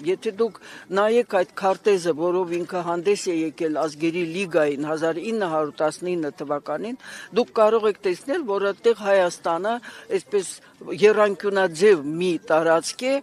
Եթե դուք նայեք այդ քարտեզը, որով ինքը հանդես է եկել ազգերի լիգային 1919 թվականին, դուք կարող եք տեսնել, որ այդտեղ Հայաստանը այսպես եռանկյունաձև մի տարածք է,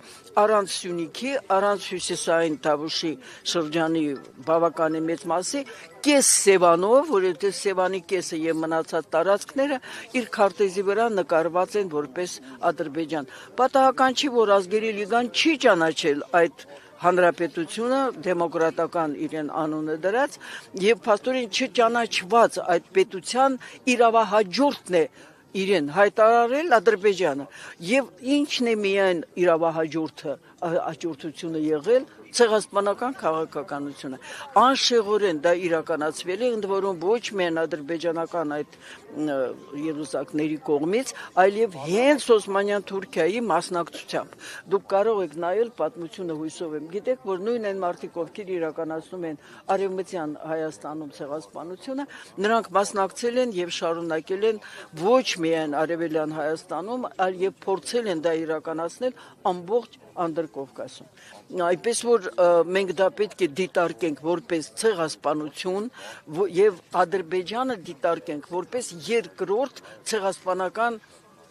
առանց Սյունիքի, առանց Հյուսիսային Թավուշի շրջանի բավականին մեծ մասի, կես Սևանով, որովհետև Սևանի կեսը եւ մնացած տարածքները իր քարտեզի վրա նկարված են որպես Ադրբեջան։ Պատահական չի, որ ազգերի լիգան չի ճանաչել այդ հանրապետությունը, դեմոկրատական իրեն անունը դրած, եւ փաստորեն չճանաչված այդ պետության իրավահաջորդն է իրեն հայտարարել Ադրբեջանը եւ ինչն է միայն իրավահաջորդը հաջորդությունը եղել ցեղասպանական քաղաքականությունը անշեղորեն դա իրականացվել է ընդ որում ոչ միայն ադրբեջանական այդ երուսակների կողմից այլև հենց Օսմանյան Թուրքիայի մասնակցությամբ դուք կարող եք նայել պատմությունը հույսով եմ գիտեք որ նույն այն մարդիկ ովքեր իրականացնում են արևմտյան Հայաստանում ցեղասպանությունը նրանք մասնակցել են եւ շարունակել են ոչ միայն արևելյան Հայաստանում այլ եւ փորձել են դա իրականացնել ամբողջ Անդրկովկասում այպես որ մենք դա պետք է դիտարկենք որպես ցեղասպանություն եւ Ադրբեջանը դիտարկենք որպես երկրորդ ցեղասպանական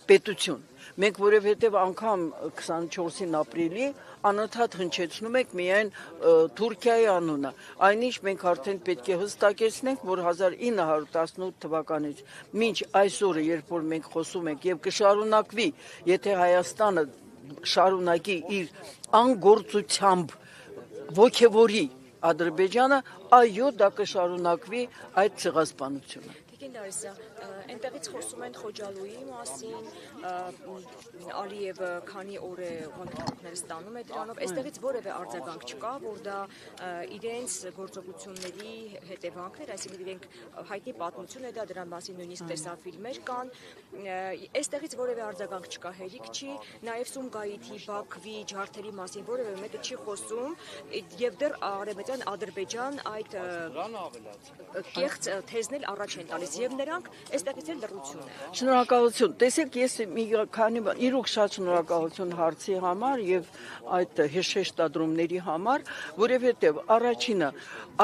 պետություն մենք որովհետեւ անգամ 24-ին ապրիլի անընդհատ հնչեցնում ենք միայն Թուրքիայի անունը այնինչ մենք արդեն պետք է հստակեցնենք որ 1918 թվականից մինչ այսօրը երբ որ մենք խոսում ենք եւ կշարունակվի եթե Հայաստանը շարունակի իր անգործությամբ ոգևորի Ադրբեջանը, այո, դա կշարունակվի այդ ցեղասպանությունը։ Դարիսա, այնտեղից խոսում են Խոջալույի մասին, Ալիևը քանի օր է ուղղակիքները ստանում է դրանով, այստեղից որևէ արձագանք չկա, որ դա իրենց գործողությունների հետևանքներ, այսինքն իրենք հայտնի պատմություն է դա, դրա մասին նույնիսկ տեսաֆիլմեր կան, այստեղից որևէ արձագանք չկա, հերիք չի, նաև Սումգայիթի, Բաքվի, ջարդերի մասին որևէ մեկը չի խոսում, եւ դեռ արևմտյան Ադրբեջան այդ կեղծ թեզն էլ առաջ են տալիս եւ նրանք այստեղից էլ լռություն է։ Շնորհակալություն։ Տեսեք, ես մի քանի բան, իրոք շատ շնորհակալություն հարցի համար եւ այդ հեշտադրումների համար, որովհետեւ առաջինը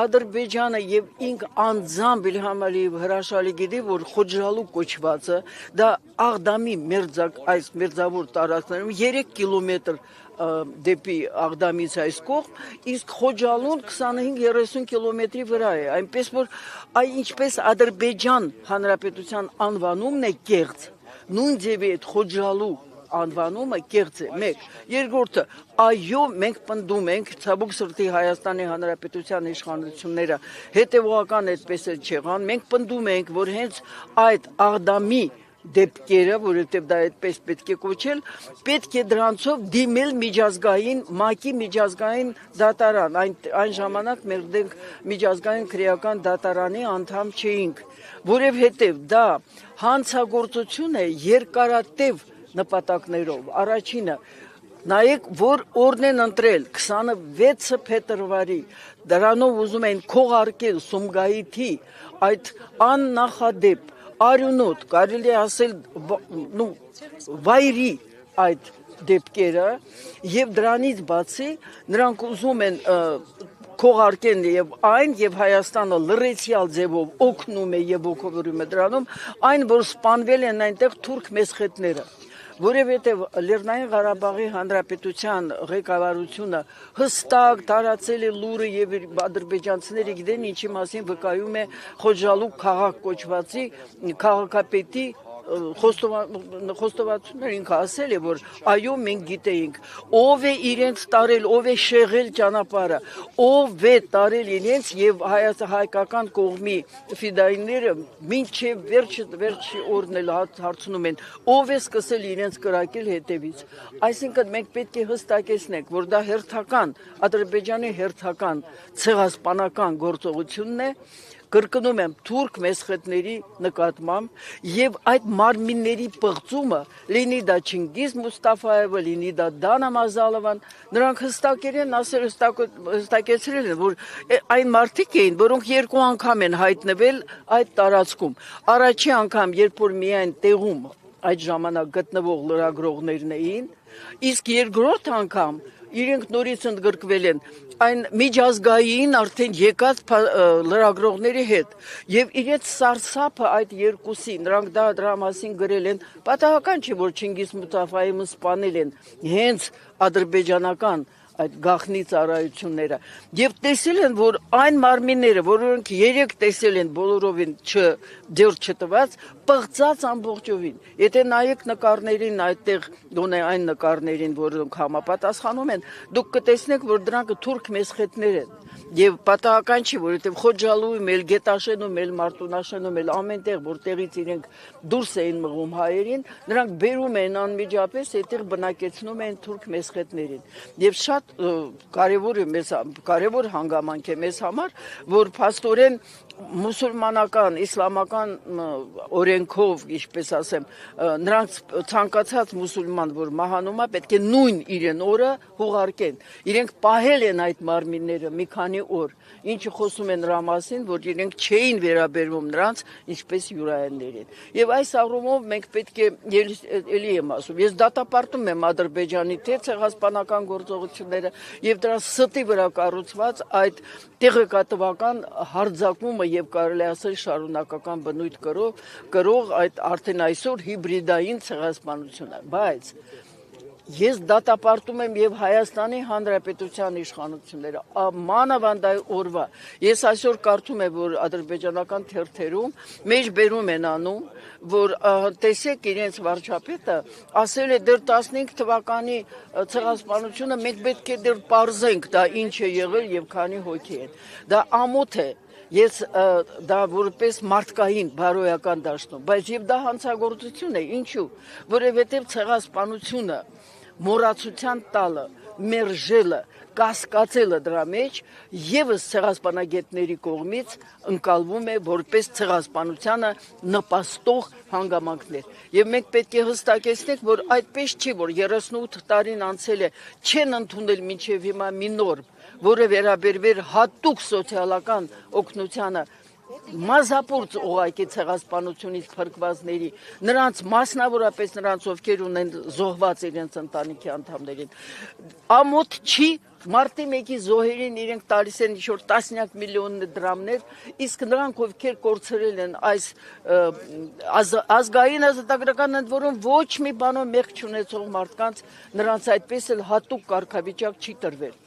Ադրբեջանը եւ ինք անձամբ Իլհամ Ալիև հրաշալի գիտի, որ Խոջալու կոչվածը դա Աղդամի այս մերձավոր տարածքներում 3 կիլոմետր դեպի Աղդամից այս կողմ, իսկ Խոջալուն 25-30 կիլոմետրի վրա է, այնպես որ ինչպես Ադրբեջան հանրապետության անվանումն է կեղծ, նույն ձևի այդ Խոջալու անվանումը կեղծ է, մեկ, երկրորդը, այո, մենք պնդում ենք, ցավոք սրտի Հայաստանի Հանրապետության իշխանությունները հետևողական այդպես էլ չեղան, մենք պնդում ենք, որ հենց այդ Աղդամի դեպքերը, որովհետև դա այդպես պետք է կոչել, պետք է դրանցով դիմել միջազգային, ՄԱԿ-ի միջազգային դատարան, այն ժամանակ մեր դենք միջազգային քրեական դատարանի անդամ չէինք, որովհետև դա հանցագործություն է երկարատև նպատակներով, առաջինը, նայեք, որ օրն են ընտրել 26 փետրվարի, դրանով ուզում են քողարկել Սումգայիթի այդ աննախադեպ արյունոտ, կարելի ասել վայրի այդ դեպքերը եւ դրանից բացի նրանք ուզում են քողարկեն եւ այն եւ Հայաստանը լրացիալ ձևով օգնում է եւ ողջորում է դրանում այն որ սպանվել են այնտեղ թուրք մեսխետները որովհետև Լեռնային Ղարաբաղի Հանրապետության ղեկավարությունը հստակ տարածել է լուրը եւ ադրբեջանցիները գիտեն ինչի մասին վկայում է Խոջալու քաղաք կոչվածի քաղաքապետի խոստովանություններ ինքը ասել է որ այո մենք գիտեինք ով է իրենց տարել ով է շեղել ճանապարհը ով է տարել իրենց եւ հայկական կողմի ֆիդայինները մինչեւ վերջի օրն էլ հարցնում են ով է սկսել իրենց կրակել հետևից այսինքն մենք պետք է հստակեցնենք որ դա հերթական Ադրբեջանի հերթական ցեղասպանական գործողությունն է կրկնում եմ թուրք մեսխետների նկատմամբ եւ այդ մարմինների պղծումը լինի դա Չինգիզ Մուստաֆայևը լինի դա Դանա Մազալովան նրանք հստակերեն ասել հստակեցրել են որ այն մարդիկ էին որոնք երկու անգամ են հայտնվել այդ տարածքում առաջի անգամ երբ որ միայն տեղում այդ ժամանակ գտնվող լրագրողներն էին իսկ երկրորդ անգամ իրենք նորից ընդգրկվել են այն միջազգային արդեն եկած լրագրողների հետ եւ իրենց սարսափը այդ երկուսի նրանք դրա մասին գրել են պատահական չի որ Չինգիզ Մուստաֆայիին սպանել են հենց ադրբեջանական այդ գաղտնի ծառայությունները եւ տեսել են որ այն մարմինները որոնք երեք տեսել են բոլորովին դեռ չտված պղծած ամբողջովին եթե նայեք նկարներին այդտեղ գոնե այն նկարներին որոնք համապատասխանում են դուք կտեսնեք որ դրանք թուրք մեսխետներ են եւ պատահական չի որովհետեւ Խոջալույում էլ Գետաշենում էլ Մարտունաշենում էլ ամենտեղ որտեղից իրենք դուրս էին մղում հայերին նրանք բերում են անմիջապես այդտեղ բնակեցնում են թուրք մեսխետներին եւ շատ կարևոր հանգամանք է մեզ համար որ փաստորեն մուսուլմանական իսլամական օրենքով ինչպես ասեմ նրանց ցանկացած մուսուլման որ մահանում է պետք է նույն իրեն օրը հուղարկեն իրենք պահել են այդ մարմինները մի քանի օր ինչը խոսում են նրա մասին որ իրենք չէին վերաբերվում նրանց ինչպես յուրայիններին եւ այս առումով մենք պետք է ելի եմ ասում ես դատապարտում եմ Ադրբեջանի թե ցեղասպանական գործողությունները եւ դրա ստի վրա կառուցված այդ տեղեկատվական հարձակումը եւ կարելի ասել շարունակական բնույթ կրող այդ արդեն այսօր հիբրիդային ցեղասպանությունը բայց ես դատապարտում եմ եւ Հայաստանի Հանրապետության իշխանությունները մանավանդ օրվա ես այսօր կարդում եմ որ ադրբեջանական թերթերում մեջբերում են անում որ տեսեք իրենց վարչապետը ասել է դեռ 15 թվականի ցեղասպանությունը մենք պետք է դեռ պարզենք դա ինչ է եղել եւ քանի հոգի են դա ամոթ է Ես դա որպես մարդկային բարոյական դաշտում, բայց եւ դա հանցագործություն է, ինչու, որովհետեւ ցեղասպանությունը, մոռացության տալը, մերժելը, կասկածելը դրա մեջ եւս ցեղասպանագետների կողմից ընկալվում է որպես ցեղասպանությանը նպաստող հանգամանքներ։ Եվ մենք պետք է հստակեցնենք, որ այդպես չի, որ 38 տարին անցել է, չեն ընդունել մինչև հիմա մի նորմ, որը վերաբերվեր հատուկ սոցիալական օգնությանը մազապուրց ուղակի ցեղասպանությունից փրկվածների նրանց մասնավորապես նրանց ովքեր ունեն զոհված իրենց ընտանիքի անդամներին ամոթ չի մարտի 1-ի զոհերին իրենք տալիս են ինչ-որ տասնյակ միլիոն դրամներ իսկ նրանք ովքեր կորցրել են այս ազգային ազատագրական ընդ որում ոչ մի բանով մեղք չունեցող մարդկանց նրանց այդպես էլ հատուկ կարգավիճակ չի տրվել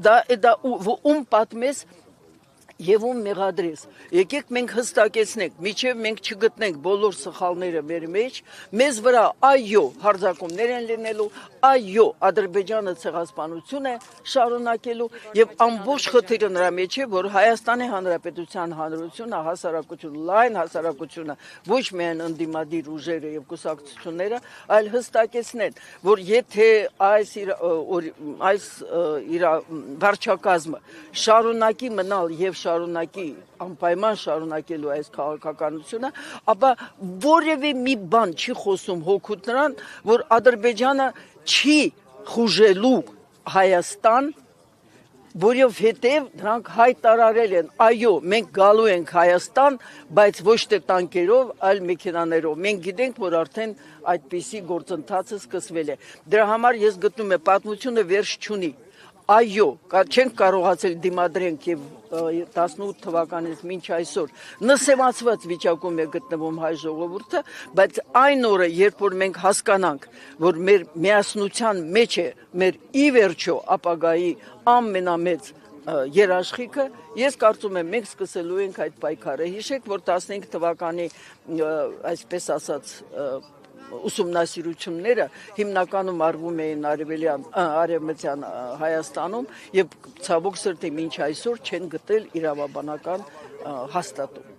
դա ում պատմես Եվ ում մեղադրես, եկեք մենք հստակեցնենք, միջև մենք չգտնենք բոլոր սխալները մեր մեջ, մեզ վրա այո հարձակումներ են լինելու, այո Ադրբեջանը ցեղասպանություն է շարունակելու եւ ամբողջ խնդիրը նրա մեջ է, որ Հայաստանի Հանրապետության հանրությունը, հասարակությունը, լայն հասարակությունը, ոչ միայն ընդդիմադիր ուժերը եւ կուսակցությունները, այլ հստակեցնեն, որ եթե այս վարչակազմը շարունակի մնալ եւ շարունակի անպայման շարունակելու այս քաղաքականությունը, ապա որևէ մի բան չի խոսում հոգուտ նրան, որ Ադրբեջանը չի խուժելու Հայաստան, որովհետև նրանք հայտարարել են, այո, մենք գալու ենք Հայաստան, բայց ոչ թե տանկերով, այլ մեքենաներով։ Մենք գիտենք, որ արդեն այդպիսի գործընթացը սկսվել է։ Դրա համար ես գտնում եմ պատմությունը վերջ չունի։ Այո, չենք կարողացել դիմադրենք եւ 18 թվականից մինչ այսօր նսեմացված վիճակում է գտնվում հայ ժողովուրդը, բայց այն օրը, երբ որ մենք հասկանանք, որ մեր միասնության մեջ է մեր ի վերջո ապագայի ամենամեծ երաշխիքը, ես կարծում եմ մենք սկսելու ենք այդ պայքարը։ Հիշեք, որ 15 թվականի այսպես ասած ուսումնասիրությունները հիմնականում արվում էին արևմտյան Հայաստանում եւ ցավոք սրտի մինչ այսօր չեն գտել իրավաբանական հաստատում։